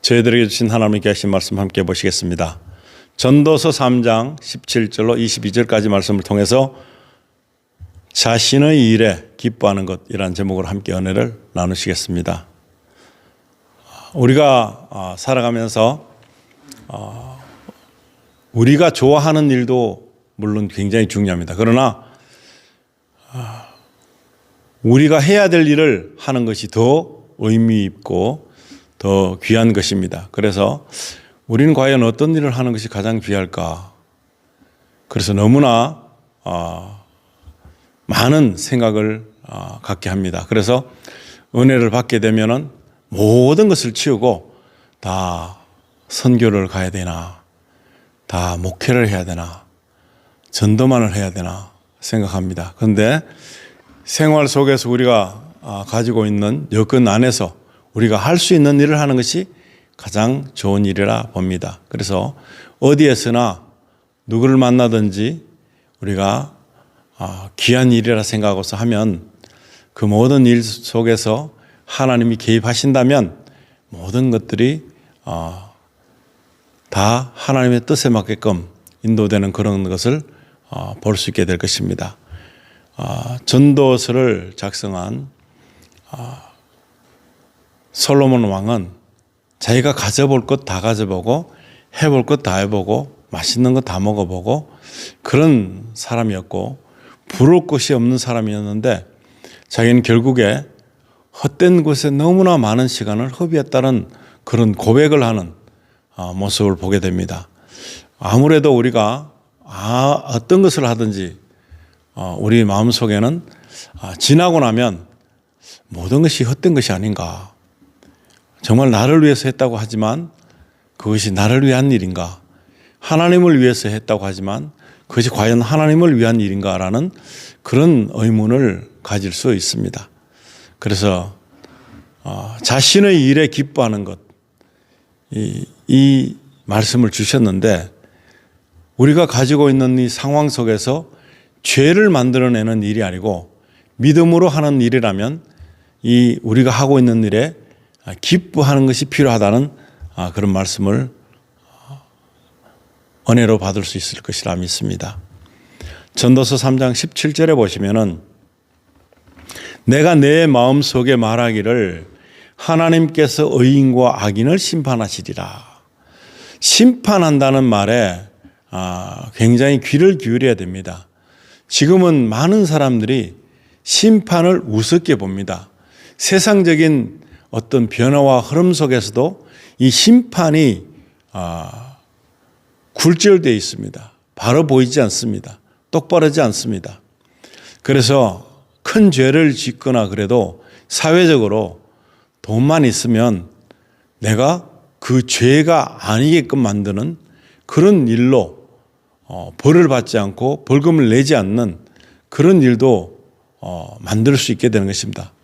저희들에게 주신 하나님께 하신 말씀 함께 보시겠습니다. 전도서 3장 17절로 22절까지 말씀을 통해서 자신의 일에 기뻐하는 것이라는 제목으로 함께 은혜를 나누시겠습니다. 우리가 살아가면서 우리가 좋아하는 일도 물론 굉장히 중요합니다. 그러나 우리가 해야 될 일을 하는 것이 더 의미 있고 더 귀한 것입니다. 그래서 우리는 과연 어떤 일을 하는 것이 가장 귀할까? 그래서 너무나 많은 생각을 갖게 합니다. 그래서 은혜를 받게 되면은 모든 것을 치우고 다 선교를 가야 되나, 다 목회를 해야 되나, 전도만을 해야 되나 생각합니다. 그런데 생활 속에서 우리가 가지고 있는 여건 안에서 우리가 할 수 있는 일을 하는 것이 가장 좋은 일이라 봅니다. 그래서 어디에서나 누구를 만나든지 우리가 귀한 일이라 생각하고서 하면 그 모든 일 속에서 하나님이 개입하신다면 모든 것들이 다 하나님의 뜻에 맞게끔 인도되는 그런 것을 볼 수 있게 될 것입니다. 전도서를 작성한 솔로몬 왕은 자기가 가져볼 것 다 가져보고 해볼 것 다 해보고 맛있는 것 다 먹어보고 그런 사람이었고 부러울 것이 없는 사람이었는데 자기는 결국에 헛된 곳에 너무나 많은 시간을 허비했다는 그런 고백을 하는 모습을 보게 됩니다. 아무래도 우리가 어떤 것을 하든지 우리 마음속에는 지나고 나면 모든 것이 헛된 것이 아닌가. 정말 나를 위해서 했다고 하지만 그것이 나를 위한 일인가? 하나님을 위해서 했다고 하지만 그것이 과연 하나님을 위한 일인가라는 그런 의문을 가질 수 있습니다. 그래서 자신의 일에 기뻐하는 것, 이 말씀을 주셨는데 우리가 가지고 있는 이 상황 속에서 죄를 만들어내는 일이 아니고 믿음으로 하는 일이라면 이 우리가 하고 있는 일에 기뻐하는 것이 필요하다는 그런 말씀을 은혜로 받을 수 있을 것이라 믿습니다. 전도서 3장 17절에 보시면은 내가 내 마음속에 말하기를 하나님께서 의인과 악인을 심판하시리라. 심판한다는 말에 굉장히 귀를 기울여야 됩니다. 지금은 많은 사람들이 심판을 우습게 봅니다. 세상적인 어떤 변화와 흐름 속에서도 이 심판이 굴절되어 있습니다. 바로 보이지 않습니다. 똑바르지 않습니다. 그래서 큰 죄를 짓거나 그래도 사회적으로 돈만 있으면 내가 그 죄가 아니게끔 만드는 그런 일로 벌을 받지 않고 벌금을 내지 않는 그런 일도 만들 수 있게 되는 것입니다.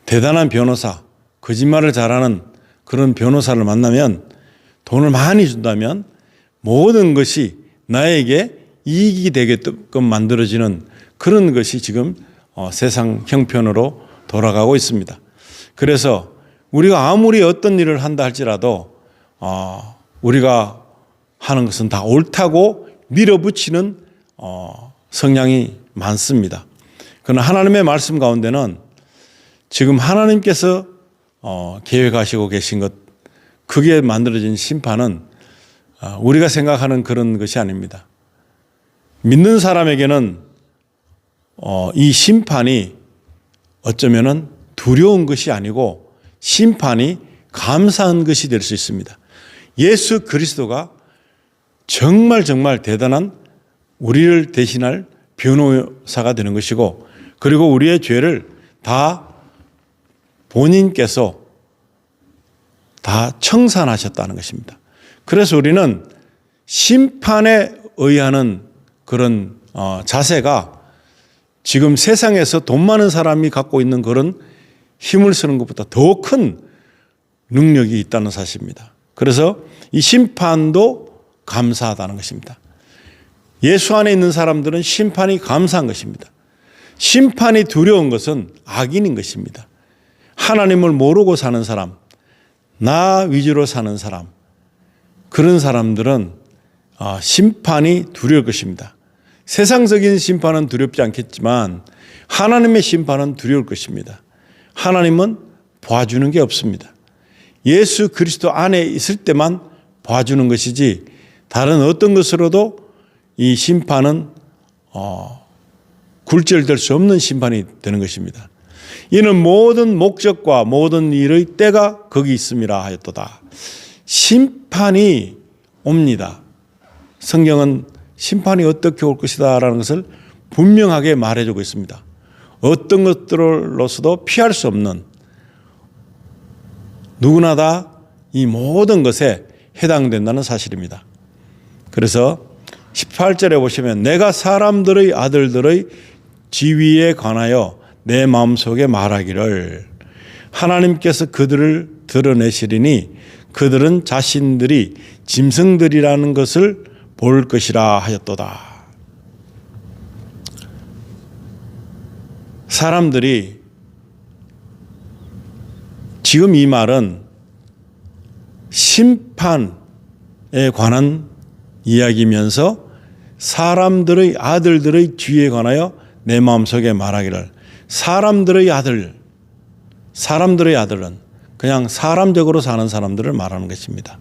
대단한 변호사, 거짓말을 잘하는 그런 변호사를 만나면 돈을 많이 준다면 모든 것이 나에게 이익이 되게끔 만들어지는 그런 것이 지금 세상 형편으로 돌아가고 있습니다. 그래서 우리가 아무리 어떤 일을 한다 할지라도 우리가 하는 것은 다 옳다고 밀어붙이는 성향이 많습니다. 그러나 하나님의 말씀 가운데는 지금 하나님께서 계획하시고 계신 것, 그게 만들어진 심판은 우리가 생각하는 그런 것이 아닙니다. 믿는 사람에게는 이 심판이 어쩌면은 두려운 것이 아니고 심판이 감사한 것이 될 수 있습니다. 예수 그리스도가 정말 대단한 우리를 대신할 변호사가 되는 것이고 그리고 우리의 죄를 다 본인께서 다 청산하셨다는 것입니다. 그래서 우리는 심판에 의하는 그런 자세가 지금 세상에서 돈 많은 사람이 갖고 있는 그런 힘을 쓰는 것보다 더 큰 능력이 있다는 사실입니다. 그래서 이 심판도 감사하다는 것입니다. 예수 안에 있는 사람들은 심판이 감사한 것입니다. 심판이 두려운 것은 악인인 것입니다. 하나님을 모르고 사는 사람, 나 위주로 사는 사람, 그런 사람들은 심판이 두려울 것입니다. 세상적인 심판은 두렵지 않겠지만 하나님의 심판은 두려울 것입니다. 하나님은 봐주는 게 없습니다. 예수 그리스도 안에 있을 때만 봐주는 것이지 다른 어떤 것으로도 이 심판은 굴절될 수 없는 심판이 되는 것입니다. 이는 모든 목적과 모든 일의 때가 거기 있음이라 하였도다. 심판이 옵니다. 성경은 심판이 어떻게 올 것이다 라는 것을 분명하게 말해주고 있습니다. 어떤 것들로서도 피할 수 없는, 누구나 다 이 모든 것에 해당된다는 사실입니다. 그래서 18절에 보시면 내가 사람들의 아들들의 지위에 관하여 내 마음속에 말하기를 하나님께서 그들을 드러내시리니 그들은 자신들이 짐승들이라는 것을 볼 것이라 하였도다. 사람들이, 지금 이 말은 심판에 관한 이야기면서 사람들의 아들들의 지위에 관하여 내 마음속에 말하기를, 사람들의 아들은 그냥 사람적으로 사는 사람들을 말하는 것입니다.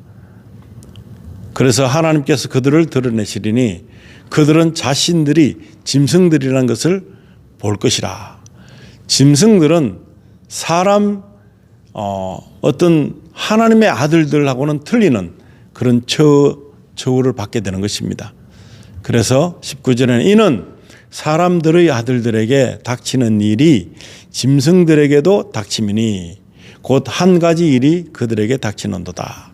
그래서 하나님께서 그들을 드러내시리니 그들은 자신들이 짐승들이라는 것을 볼 것이라. 짐승들은 사람 어떤 하나님의 아들들하고는 틀리는 그런 처우를 받게 되는 것입니다. 그래서 19절에는 이는 사람들의 아들들에게 닥치는 일이 짐승들에게도 닥침이니 곧 한 가지 일이 그들에게 닥치는도다.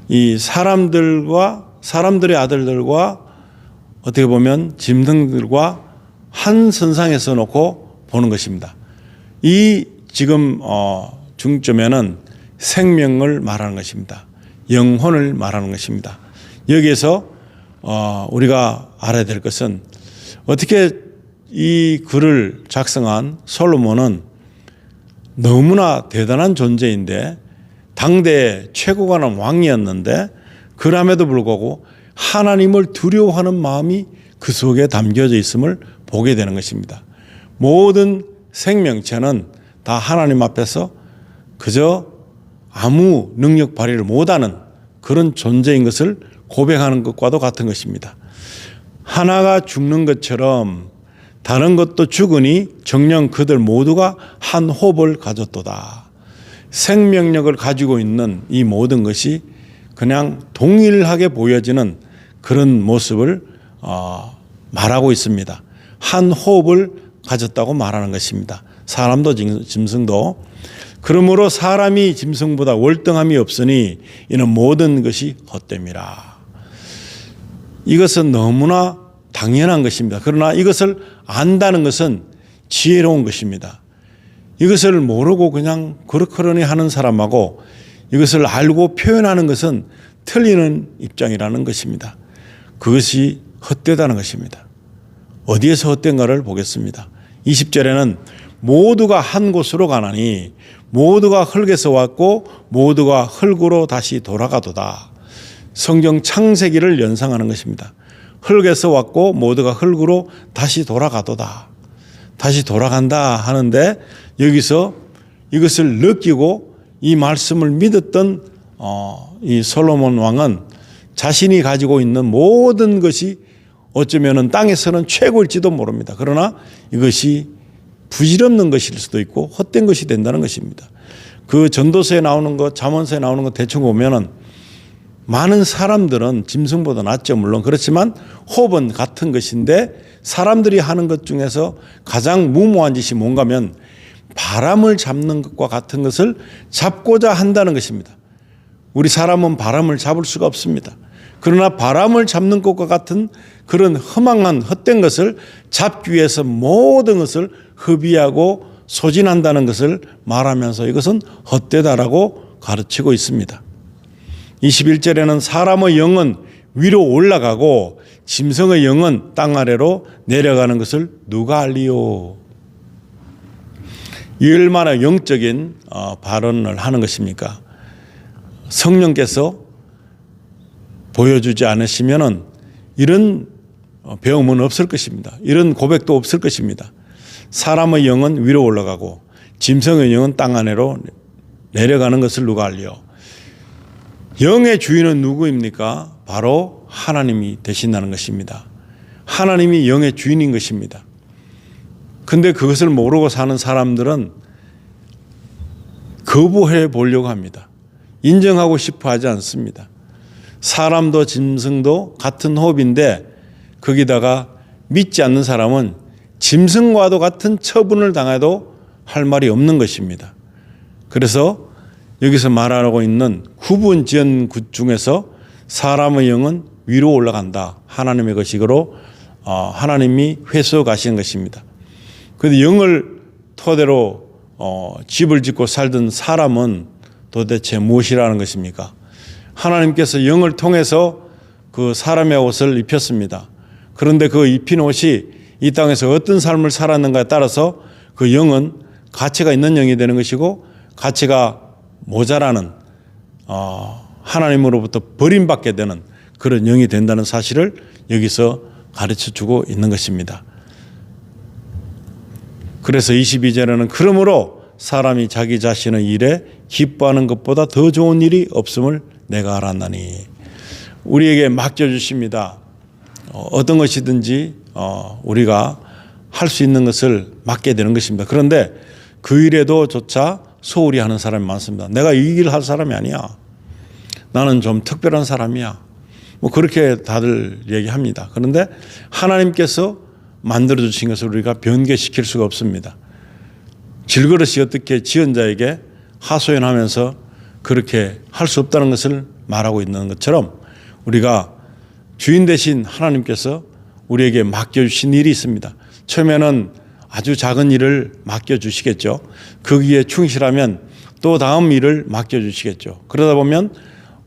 이 사람들의 아들들과 어떻게 보면 짐승들과 한 선상에서 놓고 보는 것입니다. 이 지금 중점에는 생명을 말하는 것입니다. 영혼을 말하는 것입니다. 여기에서 우리가 알아야 될 것은 어떻게 이 글을 작성한 솔로몬은 너무나 대단한 존재인데 당대 최고가는 왕이었는데 그럼에도 불구하고 하나님을 두려워하는 마음이 그 속에 담겨져 있음을 보게 되는 것입니다. 모든 생명체는 다 하나님 앞에서 그저 아무 능력 발휘를 못하는 그런 존재인 것을 고백하는 것과도 같은 것입니다. 하나가 죽는 것처럼 다른 것도 죽으니 정녕 그들 모두가 한 호흡을 가졌도다. 생명력을 가지고 있는 이 모든 것이 그냥 동일하게 보여지는 그런 모습을 말하고 있습니다. 한 호흡을 가졌다고 말하는 것입니다. 사람도 짐승도. 그러므로 사람이 짐승보다 월등함이 없으니 이는 모든 것이 헛됨이라. 이것은 너무나 당연한 것입니다. 그러나 이것을 안다는 것은 지혜로운 것입니다. 이것을 모르고 그냥 그렇거니 하는 사람하고 이것을 알고 표현하는 것은 틀리는 입장이라는 것입니다. 그것이 헛되다는 것입니다. 어디에서 헛된가를 보겠습니다. 20절에는 모두가 한 곳으로 가나니 모두가 흙에서 왔고 모두가 흙으로 다시 돌아가도다. 성경 창세기를 연상하는 것입니다. 흙에서 왔고 모두가 흙으로 다시 돌아가도다. 다시 돌아간다 하는데 여기서 이것을 느끼고 이 말씀을 믿었던 이 솔로몬 왕은 자신이 가지고 있는 모든 것이 어쩌면 땅에서는 최고일지도 모릅니다. 그러나 이것이 부질없는 것일 수도 있고 헛된 것이 된다는 것입니다. 그 전도서에 나오는 것, 잠언서에 나오는 것 대충 보면은 많은 사람들은 짐승보다 낫죠. 물론 그렇지만 호흡은 같은 것인데 사람들이 하는 것 중에서 가장 무모한 짓이 뭔가 하면 바람을 잡는 것과 같은 것을 잡고자 한다는 것입니다. 우리 사람은 바람을 잡을 수가 없습니다. 그러나 바람을 잡는 것과 같은 그런 허망한 헛된 것을 잡기 위해서 모든 것을 허비하고 소진한다는 것을 말하면서 이것은 헛되다라고 가르치고 있습니다. 21절에는 사람의 영은 위로 올라가고 짐승의 영은 땅 아래로 내려가는 것을 누가 알리요? 이 얼마나 영적인 발언을 하는 것입니까? 성령께서 보여주지 않으시면은 이런 배움은 없을 것입니다. 이런 고백도 없을 것입니다. 사람의 영은 위로 올라가고 짐승의 영은 땅 안으로 내려가는 것을 누가 알려? 영의 주인은 누구입니까? 바로 하나님이 되신다는 것입니다. 하나님이 영의 주인인 것입니다. 근데 그것을 모르고 사는 사람들은 거부해 보려고 합니다. 인정하고 싶어 하지 않습니다. 사람도 짐승도 같은 호흡인데 거기다가 믿지 않는 사람은 짐승과도 같은 처분을 당해도 할 말이 없는 것입니다. 그래서 여기서 말하고 있는 구분 지은 굿 중에서 사람의 영은 위로 올라간다. 하나님의 것이므로 하나님이 회수해 가신 것입니다. 그런데 영을 토대로 집을 짓고 살던 사람은 도대체 무엇이라는 것입니까? 하나님께서 영을 통해서 그 사람의 옷을 입혔습니다. 그런데 그 입힌 옷이 이 땅에서 어떤 삶을 살았는가에 따라서 그 영은 가치가 있는 영이 되는 것이고 가치가 모자라는 하나님으로부터 버림받게 되는 그런 영이 된다는 사실을 여기서 가르쳐주고 있는 것입니다. 그래서 22절에는 그러므로 사람이 자기 자신의 일에 기뻐하는 것보다 더 좋은 일이 없음을 내가 알았나니. 우리에게 맡겨주십니다. 어떤 것이든지 우리가 할 수 있는 것을 맡게 되는 것입니다. 그런데 그 일에도 조차 소홀히 하는 사람이 많습니다. 내가 이 일을 할 사람이 아니야. 나는 좀 특별한 사람이야. 뭐 그렇게 다들 얘기합니다. 그런데 하나님께서 만들어주신 것을 우리가 변개시킬 수가 없습니다. 질그릇이 어떻게 지은 자에게 하소연하면서 그렇게 할 수 없다는 것을 말하고 있는 것처럼 우리가 주인 되신 하나님께서 우리에게 맡겨주신 일이 있습니다. 처음에는 아주 작은 일을 맡겨주시겠죠. 거기에 충실하면 또 다음 일을 맡겨주시겠죠. 그러다 보면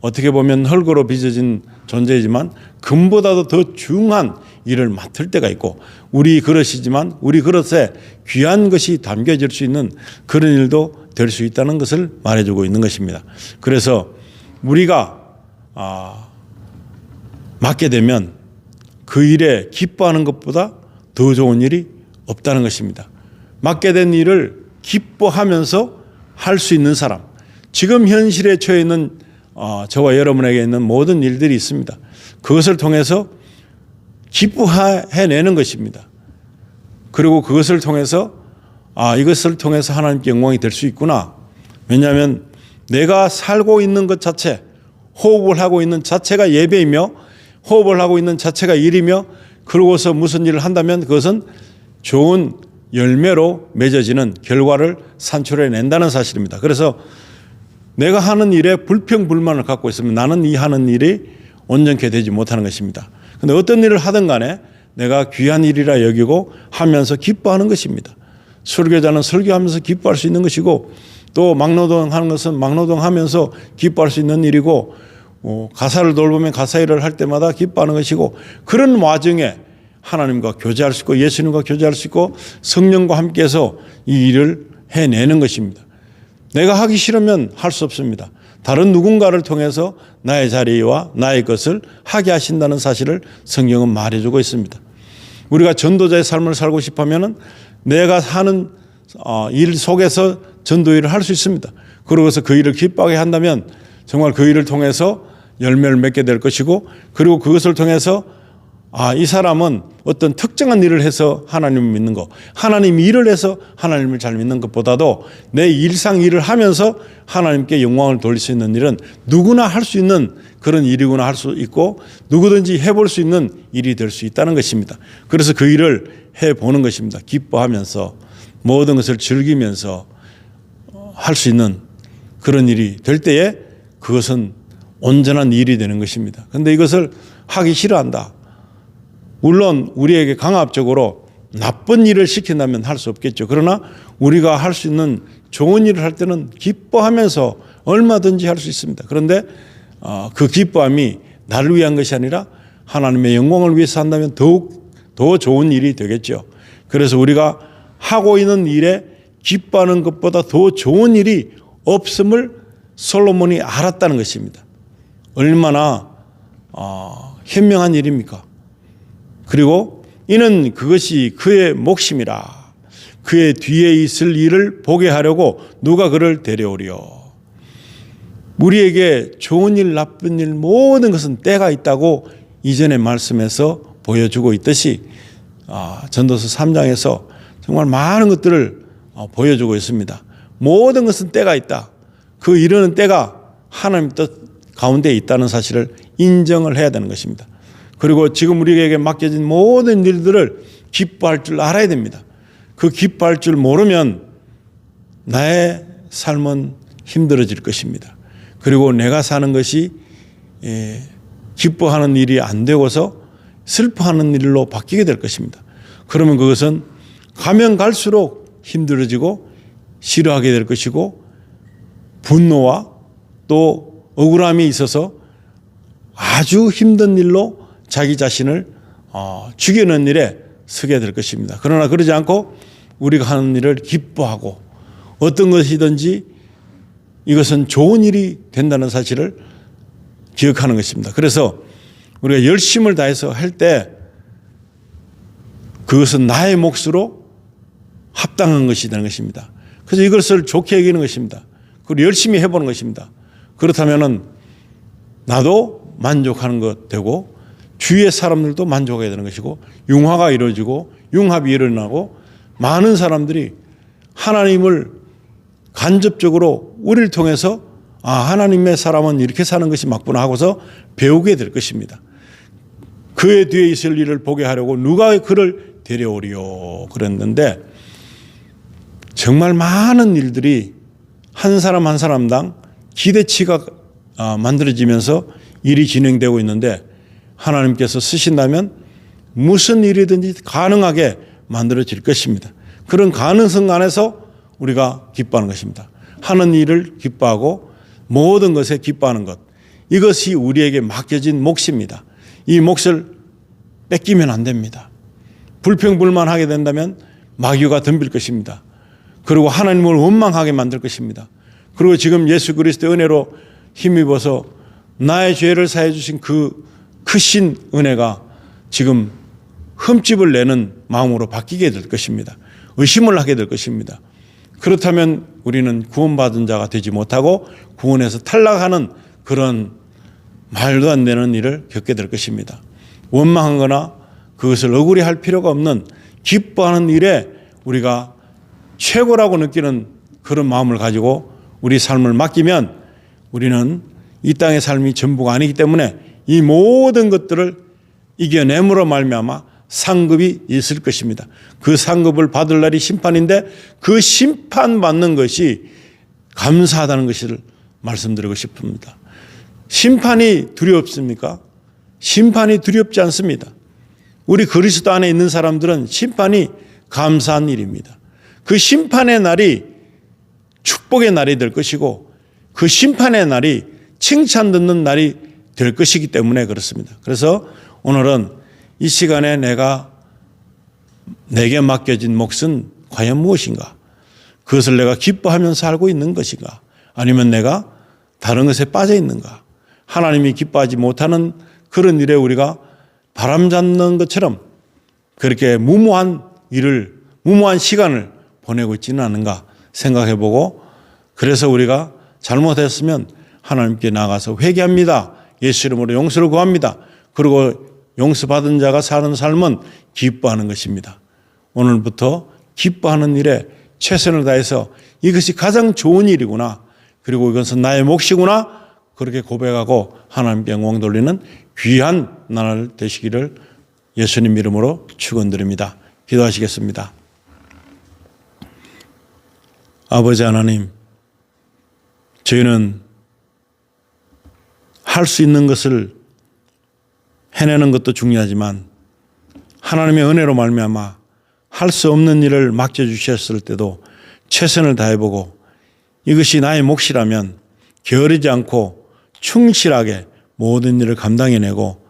어떻게 보면 흙으로 빚어진 존재이지만 금보다도 더 중한 일을 맡을 때가 있고 우리 그릇이지만 우리 그릇에 귀한 것이 담겨질 수 있는 그런 일도 될 수 있다는 것을 말해주고 있는 것입니다. 그래서 우리가 맡게 되면 그 일에 기뻐하는 것보다 더 좋은 일이 없다는 것입니다. 맡게 된 일을 기뻐하면서 할 수 있는 사람, 지금 현실에 처해 있는 저와 여러분에게 있는 모든 일들이 있습니다. 그것을 통해서 기뻐해내는 것입니다. 그리고 그것을 통해서 이것을 통해서 하나님께 영광이 될 수 있구나. 왜냐하면 내가 살고 있는 것 자체, 호흡을 하고 있는 자체가 예배이며 호흡을 하고 있는 자체가 일이며 그러고서 무슨 일을 한다면 그것은 좋은 열매로 맺어지는 결과를 산출해낸다는 사실입니다. 그래서 내가 하는 일에 불평불만을 갖고 있으면 나는 이 하는 일이 온전케 되지 못하는 것입니다. 그런데 어떤 일을 하든 간에 내가 귀한 일이라 여기고 하면서 기뻐하는 것입니다. 설교자는 설교하면서 기뻐할 수 있는 것이고 또 막노동하는 것은 막노동하면서 기뻐할 수 있는 일이고 가사를 돌보면 가사 일을 할 때마다 기뻐하는 것이고 그런 와중에 하나님과 교제할 수 있고 예수님과 교제할 수 있고 성령과 함께해서 이 일을 해내는 것입니다. 내가 하기 싫으면 할 수 없습니다. 다른 누군가를 통해서 나의 자리와 나의 것을 하게 하신다는 사실을 성경은 말해주고 있습니다. 우리가 전도자의 삶을 살고 싶으면 내가 하는 일 속에서 전도 일을 할 수 있습니다. 그러고서 그 일을 기뻐하게 한다면 정말 그 일을 통해서 열매를 맺게 될 것이고 그리고 그것을 통해서 이 사람은 어떤 특정한 일을 해서 하나님을 믿는 것, 하나님 일을 해서 하나님을 잘 믿는 것보다도 내 일상 일을 하면서 하나님께 영광을 돌릴 수 있는 일은 누구나 할 수 있는 그런 일이구나 할 수 있고 누구든지 해볼 수 있는 일이 될 수 있다는 것입니다. 그래서 그 일을 해보는 것입니다. 기뻐하면서 모든 것을 즐기면서 할 수 있는 그런 일이 될 때에 그것은 온전한 일이 되는 것입니다. 그런데 이것을 하기 싫어한다. 물론 우리에게 강압적으로 나쁜 일을 시킨다면 할 수 없겠죠. 그러나 우리가 할 수 있는 좋은 일을 할 때는 기뻐하면서 얼마든지 할 수 있습니다. 그런데 그 기뻐함이 나를 위한 것이 아니라 하나님의 영광을 위해서 한다면 더욱 더 좋은 일이 되겠죠. 그래서 우리가 하고 있는 일에 기뻐하는 것보다 더 좋은 일이 없음을 솔로몬이 알았다는 것입니다. 얼마나 현명한 일입니까? 그리고 이는 그것이 그의 몫임이라. 그의 뒤에 있을 일을 보게 하려고 누가 그를 데려오리요. 우리에게 좋은 일, 나쁜 일 모든 것은 때가 있다고 이전의 말씀에서 보여주고 있듯이 전도서 3장에서 정말 많은 것들을 보여주고 있습니다. 모든 것은 때가 있다. 그 이르는 때가 하나님 뜻 가운데 있다는 사실을 인정을 해야 되는 것입니다. 그리고 지금 우리에게 맡겨진 모든 일들을 기뻐할 줄 알아야 됩니다. 그 기뻐할 줄 모르면 나의 삶은 힘들어질 것입니다. 그리고 내가 사는 것이 기뻐하는 일이 안 되고서 슬퍼하는 일로 바뀌게 될 것입니다. 그러면 그것은 가면 갈수록 힘들어지고 싫어하게 될 것이고 분노와 또 억울함이 있어서 아주 힘든 일로 자기 자신을 죽이는 일에 서게 될 것입니다. 그러나 그러지 않고 우리가 하는 일을 기뻐하고 어떤 것이든지 이것은 좋은 일이 된다는 사실을 기억하는 것입니다. 그래서 우리가 열심을 다해서 할 때 그것은 나의 몫으로 합당한 것이 되는 것입니다. 그래서 이것을 좋게 여기는 것입니다. 그리고 열심히 해보는 것입니다. 그렇다면은 나도 만족하는 것 되고 주위의 사람들도 만족하게 되는 것이고 융화가 이루어지고 융합이 일어나고 많은 사람들이 하나님을 간접적으로 우리를 통해서 하나님의 사람은 이렇게 사는 것이 맞구나 하고서 배우게 될 것입니다. 그의 뒤에 있을 일을 보게 하려고 누가 그를 데려오리요 그랬는데 정말 많은 일들이 한 사람 한 사람당 기대치가 만들어지면서 일이 진행되고 있는데 하나님께서 쓰신다면 무슨 일이든지 가능하게 만들어질 것입니다. 그런 가능성 안에서 우리가 기뻐하는 것입니다. 하는 일을 기뻐하고 모든 것에 기뻐하는 것. 이것이 우리에게 맡겨진 몫입니다. 이 몫을 뺏기면 안 됩니다. 불평불만하게 된다면 마귀가 덤빌 것입니다. 그리고 하나님을 원망하게 만들 것입니다. 그리고 지금 예수 그리스도의 은혜로 힘입어서 나의 죄를 사해 주신 그 크신 은혜가 지금 흠집을 내는 마음으로 바뀌게 될 것입니다. 의심을 하게 될 것입니다. 그렇다면 우리는 구원받은 자가 되지 못하고 구원에서 탈락하는 그런 말도 안 되는 일을 겪게 될 것입니다. 원망하거나 그것을 억울히 할 필요가 없는 기뻐하는 일에 우리가 최고라고 느끼는 그런 마음을 가지고 우리 삶을 맡기면 우리는 이 땅의 삶이 전부가 아니기 때문에 이 모든 것들을 이겨냄으로 말미암아 상급이 있을 것입니다. 그 상급을 받을 날이 심판인데 그 심판받는 것이 감사하다는 것을 말씀드리고 싶습니다. 심판이 두렵습니까? 심판이 두렵지 않습니다. 우리 그리스도 안에 있는 사람들은 심판이 감사한 일입니다. 그 심판의 날이 축복의 날이 될 것이고 그 심판의 날이 칭찬 듣는 날이 될 것이기 때문에 그렇습니다. 그래서 오늘은 이 시간에 내게 맡겨진 몫은 과연 무엇인가? 그것을 내가 기뻐하면서 살고 있는 것인가? 아니면 내가 다른 것에 빠져 있는가? 하나님이 기뻐하지 못하는 그런 일에 우리가 바람 잡는 것처럼 그렇게 무모한 시간을 보내고 있지는 않은가 생각해보고 그래서 우리가 잘못했으면 하나님께 나가서 회개합니다. 예수 이름으로 용서를 구합니다. 그리고 용서받은 자가 사는 삶은 기뻐하는 것입니다. 오늘부터 기뻐하는 일에 최선을 다해서 이것이 가장 좋은 일이구나. 그리고 이것은 나의 몫이구나. 그렇게 고백하고 하나님께 영광 돌리는 귀한 나날 되시기를 예수님 이름으로 축원드립니다. 기도하시겠습니다. 아버지 하나님, 저희는 할 수 있는 것을 해내는 것도 중요하지만 하나님의 은혜로 말미암아 할 수 없는 일을 맡겨주셨을 때도 최선을 다해보고 이것이 나의 몫이라면 게으르지 않고 충실하게 모든 일을 감당해내고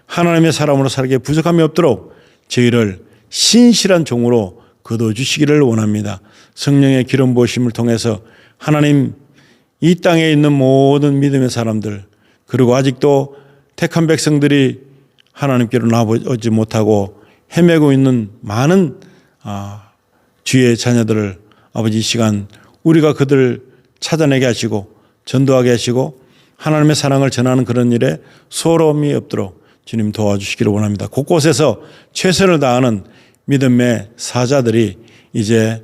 하나님의 사람으로 살기에 부족함이 없도록 저희를 신실한 종으로 거둬주시기를 원합니다. 성령의 기름 부으심을 통해서 하나님 이 땅에 있는 모든 믿음의 사람들, 그리고 아직도 택한 백성들이 하나님께로 나오지 못하고 헤매고 있는 많은 주의 자녀들을 아버지 이 시간 우리가 그들을 찾아내게 하시고 전도하게 하시고 하나님의 사랑을 전하는 그런 일에 소로움이 없도록 주님 도와주시기를 원합니다. 곳곳에서 최선을 다하는 믿음의 사자들이 이제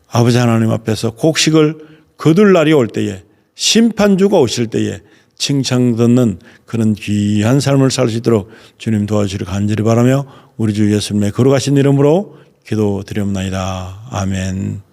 아버지 하나님 앞에서 곡식을 거둘 날이 올 때에, 심판주가 오실 때에 칭찬 듣는 그런 귀한 삶을 살 수 있도록 주님 도와주시기를 간절히 바라며 우리 주 예수님의 거룩하신 이름으로 기도드리옵나이다. 아멘.